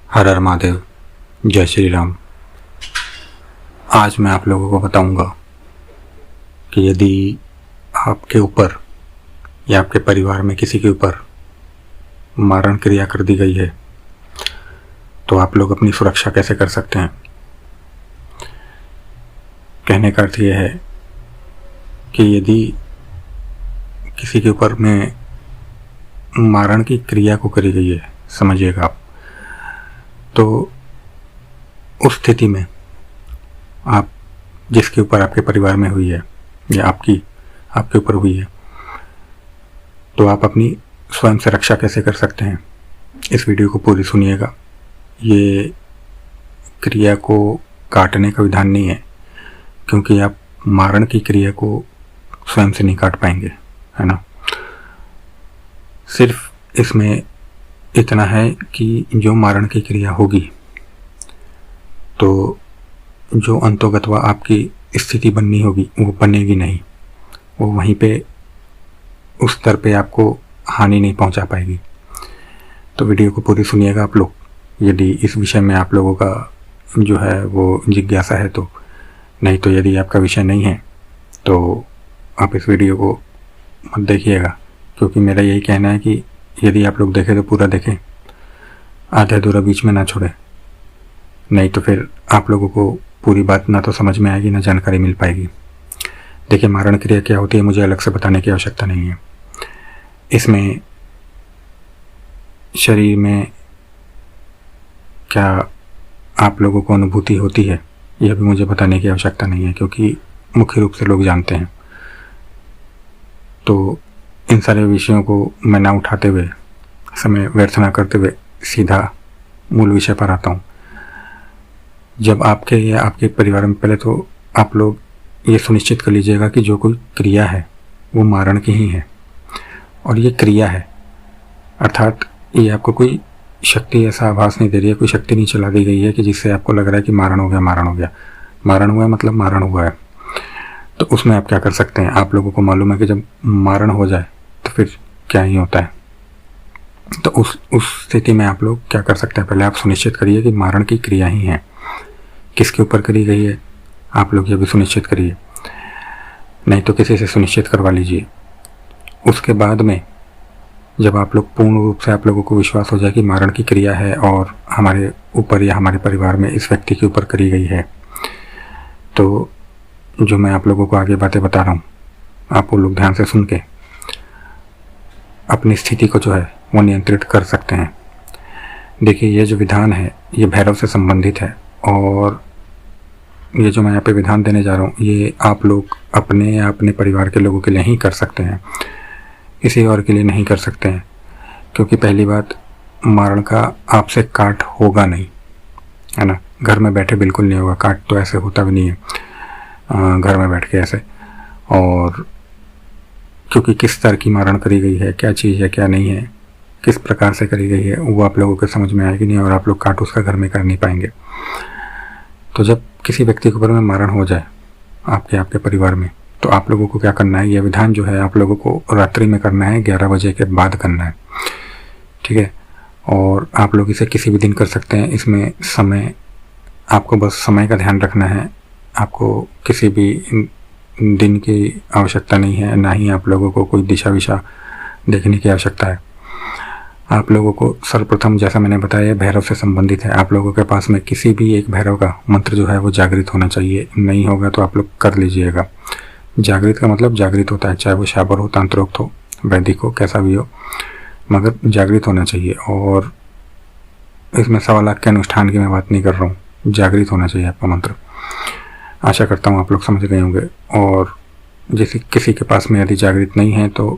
हर हर महादेव, जय श्री राम। आज मैं आप लोगों को बताऊंगा कि यदि आपके ऊपर या आपके परिवार में किसी के ऊपर मारण क्रिया कर दी गई है तो आप लोग अपनी सुरक्षा कैसे कर सकते हैं। कहने का अर्थ यह है कि यदि किसी के ऊपर में मारण की क्रिया को करी गई है, समझिएगा आप, तो उस स्थिति में आप जिसके ऊपर आपके परिवार में हुई है या आपके ऊपर हुई है, तो आप अपनी स्वयं से रक्षा कैसे कर सकते हैं। इस वीडियो को पूरी सुनिएगा। ये क्रिया को काटने का विधान नहीं है, क्योंकि आप मारण की क्रिया को स्वयं से नहीं काट पाएंगे, है ना। सिर्फ इसमें इतना है कि जो मारण की क्रिया होगी तो जो अंतोगत्वा आपकी स्थिति बननी होगी वो बनेगी नहीं, वो वहीं पे उस स्तर पे आपको हानि नहीं पहुंचा पाएगी। तो वीडियो को पूरी सुनिएगा आप लोग, यदि इस विषय में आप लोगों का जो है वो जिज्ञासा है तो। नहीं तो यदि आपका विषय नहीं है तो आप इस वीडियो को मत देखिएगा, क्योंकि मेरा यही कहना है कि यदि आप लोग देखें तो पूरा देखें, आधा अधूरा बीच में ना छोड़ें। नहीं तो फिर आप लोगों को पूरी बात ना तो समझ में आएगी ना जानकारी मिल पाएगी। देखिए, मारण क्रिया क्या होती है मुझे अलग से बताने की आवश्यकता नहीं है। इसमें शरीर में क्या आप लोगों को अनुभूति होती है यह भी मुझे बताने की आवश्यकता नहीं है, क्योंकि मुख्य रूप से लोग जानते हैं। तो इन सारे विषयों को मैं ना उठाते हुए, समय व्यर्थ ना करते हुए सीधा मूल विषय पर आता हूँ। जब आपके या आपके परिवार में, पहले तो आप लोग ये सुनिश्चित कर लीजिएगा कि जो कोई क्रिया है वो मारण की ही है, और ये क्रिया है अर्थात ये आपको कोई शक्ति ऐसा आभास नहीं दे रही है, कोई शक्ति नहीं चला दी गई है कि जिससे आपको लग रहा है कि मारण हो गया। मारण हुआ है मतलब मारण हुआ है। तो उसमें आप क्या कर सकते हैं, आप लोगों को मालूम है कि जब मारण हो जाए तो फिर क्या ही होता है। तो उस स्थिति में आप लोग क्या कर सकते हैं, पहले आप सुनिश्चित करिए कि मारण की क्रिया ही है, किसके ऊपर करी गई है आप लोग ये भी सुनिश्चित करिए, नहीं तो किसी से सुनिश्चित करवा लीजिए। उसके बाद में जब आप लोग पूर्ण रूप से आप लोगों को विश्वास हो जाए कि मारण की क्रिया है और हमारे ऊपर या हमारे परिवार में इस व्यक्ति के ऊपर करी गई है, तो जो मैं आप लोगों को आगे बातें बता रहा हूँ आप वो लोग ध्यान से सुन के अपनी स्थिति को जो है वो नियंत्रित कर सकते हैं। देखिए, ये जो विधान है ये भैरव से संबंधित है, और ये जो मैं यहाँ पे विधान देने जा रहा हूँ ये आप लोग अपने या अपने परिवार के लोगों के लिए ही कर सकते हैं, किसी और के लिए नहीं कर सकते हैं। क्योंकि पहली बात, मारण का आपसे काट होगा नहीं, है ना। घर में बैठे बिल्कुल नहीं होगा, काट तो ऐसे होता भी नहीं है घर में बैठ के ऐसे। और क्योंकि किस स्तर की मारण करी गई है, क्या चीज़ है क्या नहीं है, किस प्रकार से करी गई है, वो आप लोगों को समझ में आएगी नहीं, और आप लोग काट उसका घर में कर नहीं पाएंगे। तो जब किसी व्यक्ति के ऊपर में मारण हो जाए आपके परिवार में, तो आप लोगों को क्या करना है, यह विधान जो है आप लोगों को रात्रि में करना है, 11 बजे के बाद करना है, ठीक है। और आप लोग इसे किसी भी दिन कर सकते हैं। इसमें समय, आपको बस समय का ध्यान रखना है, आपको किसी भी दिन की आवश्यकता नहीं है, ना ही आप लोगों को कोई दिशा विशा देखने की आवश्यकता है। आप लोगों को सर्वप्रथम, जैसा मैंने बताया, भैरव से संबंधित है। आप लोगों के पास में किसी भी एक भैरव का मंत्र जो है वो जागृत होना चाहिए। नहीं होगा तो आप लोग कर लीजिएगा। जागृत का मतलब जागृत होता है, चाहे वो शाबर हो, तंत्रोक्त हो, वैदिक हो, कैसा भी हो, मगर जागृत होना चाहिए। और इसमें 1.25 लाख के अनुष्ठान की मैं बात नहीं कर रहा हूँ, जागृत होना चाहिए आपका मंत्र। आशा करता हूँ आप लोग समझ गए होंगे। और जैसे किसी के पास में यदि जागृत नहीं है तो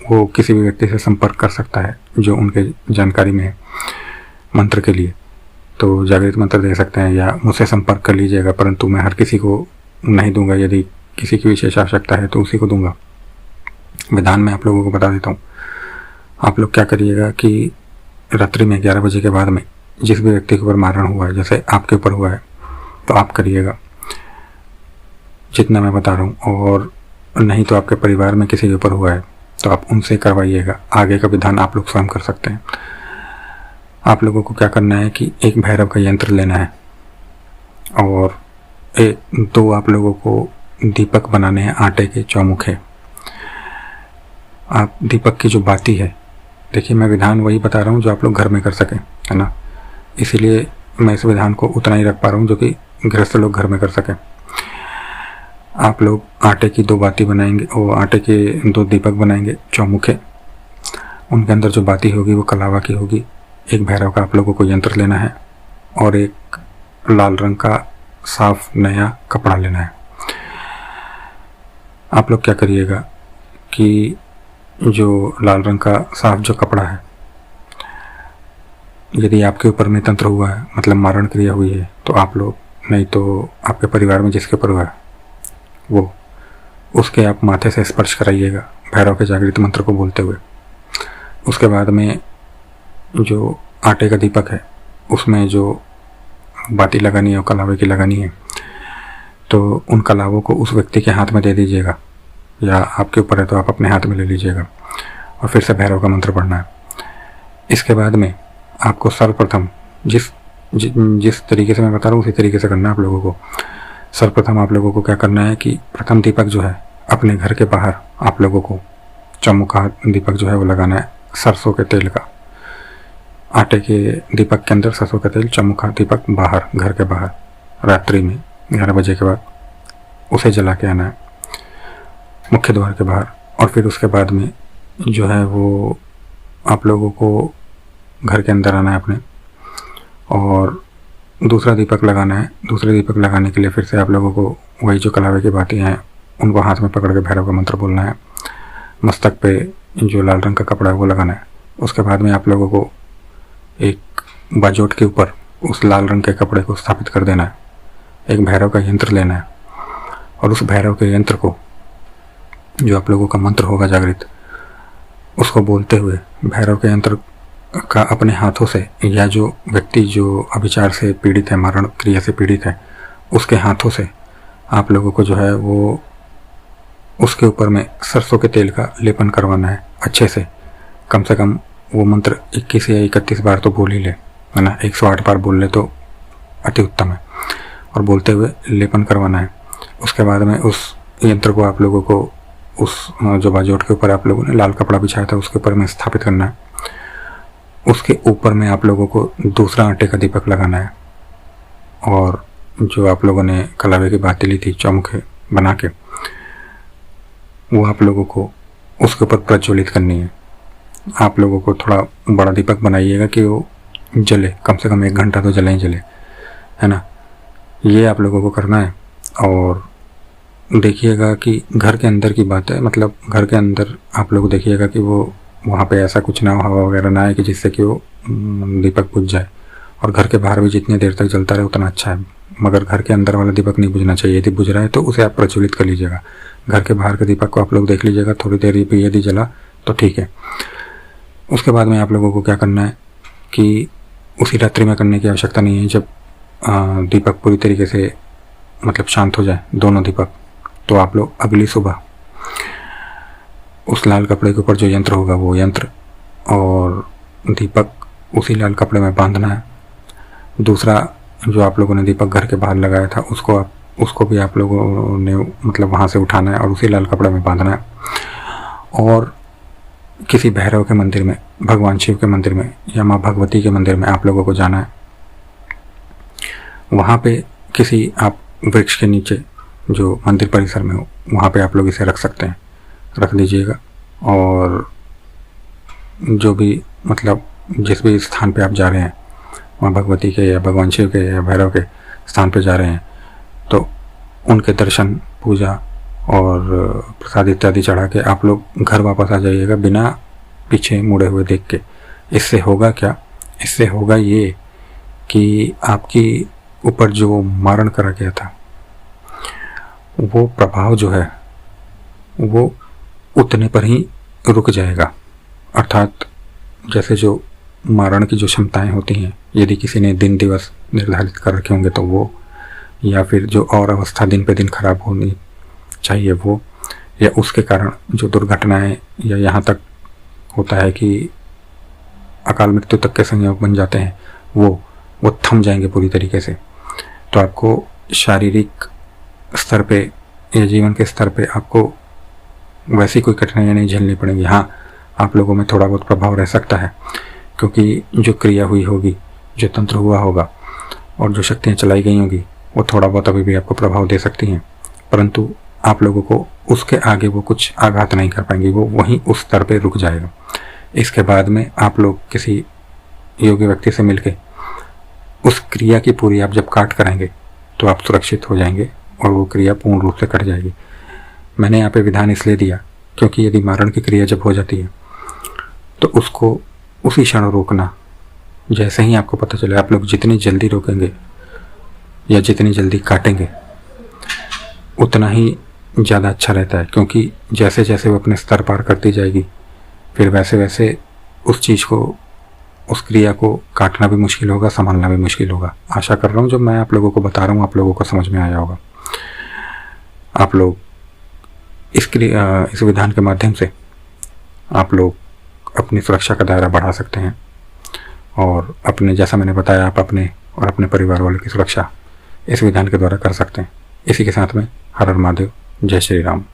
वो किसी भी व्यक्ति से संपर्क कर सकता है जो उनके जानकारी में है मंत्र के लिए, तो जागृत मंत्र दे सकते हैं, या मुझसे संपर्क कर लीजिएगा। परंतु मैं हर किसी को नहीं दूंगा, यदि किसी की विशेष आवश्यकता है तो उसी को दूंगा। विधान में आप लोगों को बता देता हूँ। आप लोग क्या करिएगा कि रात्रि में 11 बजे के बाद में जिस भी व्यक्ति के ऊपर मारण हुआ है, जैसे आपके ऊपर हुआ है, तो आप करिएगा जितना मैं बता रहा हूँ। और नहीं तो आपके परिवार में किसी के ऊपर हुआ है तो आप उनसे करवाइएगा। आगे का विधान आप लोग स्वयं कर सकते हैं। आप लोगों को क्या करना है कि एक भैरव का यंत्र लेना है और दो आप लोगों को दीपक बनाने हैं आटे के चौमुखे। आप दीपक की जो बाती है, देखिए मैं विधान वही बता रहा हूँ जो आप लोग घर में कर सकें, है ना, इसीलिए मैं इस विधान को उतना ही रख पा रहा हूँ जो कि गृहस्थ लोग घर में कर सकें। आप लोग आटे की दो बाती बनाएंगे और आटे के दो दीपक बनाएंगे चौमुखे। उनके अंदर जो बाती होगी वो कलावा की होगी। एक भैरव का आप लोगों को यंत्र लेना है और एक लाल रंग का साफ नया कपड़ा लेना है। आप लोग क्या करिएगा कि जो लाल रंग का साफ जो कपड़ा है, यदि आपके ऊपर में तंत्र हुआ है, मतलब मारण क्रिया हुई है, तो आप लोग, नहीं तो आपके परिवार में जिसके ऊपर हुआ है वो, उसके आप माथे से स्पर्श कराइएगा भैरव के जागृत मंत्र को बोलते हुए। उसके बाद में जो आटे का दीपक है उसमें जो बाती लगानी है और कलावे की लगानी है, तो उन कलावों को उस व्यक्ति के हाथ में दे दीजिएगा, या आपके ऊपर है तो आप अपने हाथ में ले लीजिएगा और फिर से भैरव का मंत्र पढ़ना है। इसके बाद में आपको सर्वप्रथम जिस तरीके से मैं बता रहा हूँ उसी तरीके से करना है आप लोगों को। सर्वप्रथम आप लोगों को क्या करना है कि प्रथम दीपक जो है अपने घर के बाहर आप लोगों को चौमुखा दीपक जो है वो लगाना है सरसों के तेल का। आटे के दीपक के अंदर सरसों का तेल, चौमुखा दीपक बाहर, घर के बाहर, रात्रि में 11 बजे के बाद उसे जला के आना है मुख्य द्वार के बाहर। और फिर उसके बाद में जो है वो आप लोगों को घर के अंदर आना है अपने, और दूसरा दीपक लगाना है। दूसरे दीपक लगाने के लिए फिर से आप लोगों को वही जो कलावे की बातें हैं उनको हाथ में पकड़ के भैरव का मंत्र बोलना है। मस्तक पे जो लाल रंग का कपड़ा है वो लगाना है। उसके बाद में आप लोगों को एक बाजोट के ऊपर उस लाल रंग के कपड़े को स्थापित कर देना है। एक भैरव का यंत्र लेना है और उस भैरव के यंत्र को, जो आप लोगों का मंत्र होगा जागृत, उसको बोलते हुए भैरव के यंत्र का अपने हाथों से, या जो व्यक्ति जो अभिचार से पीड़ित है, मारण क्रिया से पीड़ित है, उसके हाथों से आप लोगों को जो है वो उसके ऊपर में सरसों के तेल का लेपन करवाना है अच्छे से। कम से कम वो मंत्र 21 या 31 बार तो बोल ही ले, है ना, 108 बार बोल ले तो अति उत्तम है, और बोलते हुए लेपन करवाना है। उसके बाद में उस यंत्र को आप लोगों को उस जो बाजोट के ऊपर आप लोगों ने लाल कपड़ा बिछाया था उसके ऊपर में स्थापित करना है। उसके ऊपर में आप लोगों को दूसरा आटे का दीपक लगाना है और जो आप लोगों ने कलावे की बातें ली थी चौमुखे बना के, वो आप लोगों को उसके ऊपर प्रज्वलित करनी है। आप लोगों को थोड़ा बड़ा दीपक बनाइएगा कि वो जले, कम से कम 1 घंटा तो जले ही जले, है ना। ये आप लोगों को करना है। और देखिएगा कि घर के अंदर की बात है, मतलब घर के अंदर आप लोग देखिएगा कि वो वहाँ पे ऐसा कुछ ना हो, हवा वगैरह ना आए कि जिससे कि वो दीपक बुझ जाए। और घर के बाहर भी जितनी देर तक जलता रहे उतना अच्छा है, मगर घर के अंदर वाला दीपक नहीं बुझना चाहिए। यदि बुझ रहा है तो उसे आप प्रज्वलित कर लीजिएगा। घर के बाहर के दीपक को आप लोग देख लीजिएगा, थोड़ी देर भी यदि जला तो ठीक है। उसके बाद में आप लोगों को क्या करना है कि उसी रात्रि में करने की आवश्यकता नहीं है। जब दीपक पूरी तरीके से मतलब शांत हो जाए दोनों दीपक, तो आप लोग अगली सुबह उस लाल कपड़े के ऊपर जो यंत्र होगा वो यंत्र और दीपक उसी लाल कपड़े में बांधना है। दूसरा जो आप लोगों ने दीपक घर के बाहर लगाया था उसको भी आप लोगों ने मतलब वहाँ से उठाना है और उसी लाल कपड़े में बांधना है। और किसी भैरव के मंदिर में, भगवान शिव के मंदिर में या माँ भगवती के मंदिर में आप लोगों को जाना है। वहाँ पे किसी आप वृक्ष के नीचे जो मंदिर परिसर में हो वहाँ पे आप लोग इसे रख सकते हैं, रख दीजिएगा। और जो भी मतलब जिस भी स्थान पे आप जा रहे हैं, माँ भगवती के या भगवान शिव के या भैरव के स्थान पे जा रहे हैं, तो उनके दर्शन, पूजा और प्रसाद इत्यादि चढ़ा के आप लोग घर वापस आ जाइएगा बिना पीछे मुड़े हुए देख के। इससे होगा क्या? इससे होगा ये कि आपकी ऊपर जो मारण करा गया था वो प्रभाव जो है वो उतने पर ही रुक जाएगा। अर्थात जैसे जो मारण की जो क्षमताएं होती हैं, यदि किसी ने दिन दिवस निर्धारित कर रखे होंगे तो वो, या फिर जो और अवस्था दिन पे दिन खराब होनी चाहिए वो, या उसके कारण जो दुर्घटनाएं, या यहाँ तक होता है कि अकाल मृत्यु तक के संयोग बन जाते हैं वो थम जाएंगे पूरी तरीके से। तो आपको शारीरिक स्तर पे या जीवन के स्तर पे आपको वैसी कोई कठिनाइयाँ नहीं झेलनी पड़ेंगी। हाँ, आप लोगों में थोड़ा बहुत प्रभाव रह सकता है, क्योंकि जो क्रिया हुई होगी, जो तंत्र हुआ होगा और जो शक्तियाँ चलाई गई होंगी, वो थोड़ा बहुत अभी भी आपको प्रभाव दे सकती हैं, परंतु आप लोगों को उसके आगे वो कुछ आघात नहीं कर पाएंगी, वो वहीं उस स्तर पे रुक जाएगा। इसके बाद में आप लोग किसी योग्य व्यक्ति से मिलके उस क्रिया की पूरी आप जब काट कराएंगे तो आप सुरक्षित हो जाएंगे और वो क्रिया पूर्ण रूप से कट जाएगी। मैंने यहाँ पे विधान इसलिए दिया क्योंकि यदि मारण की क्रिया जब हो जाती है तो उसको उसी क्षण रोकना, जैसे ही आपको पता चले, आप लोग जितनी जल्दी रोकेंगे या जितनी जल्दी काटेंगे उतना ही ज़्यादा अच्छा रहता है, क्योंकि जैसे जैसे वो अपने स्तर पार करती जाएगी फिर वैसे वैसे उस चीज़ को, उस क्रिया को काटना भी मुश्किल होगा, संभालना भी मुश्किल होगा। आशा कर रहा हूँ जो मैं आप लोगों को बता रहा हूँ आप लोगों को समझ में आया होगा। आप लोग इस विधान के माध्यम से आप लोग अपनी सुरक्षा का दायरा बढ़ा सकते हैं और अपने, जैसा मैंने बताया, आप अपने और अपने परिवार वालों की सुरक्षा इस विधान के द्वारा कर सकते हैं। इसी के साथ में हर हर महादेव, जय श्री राम।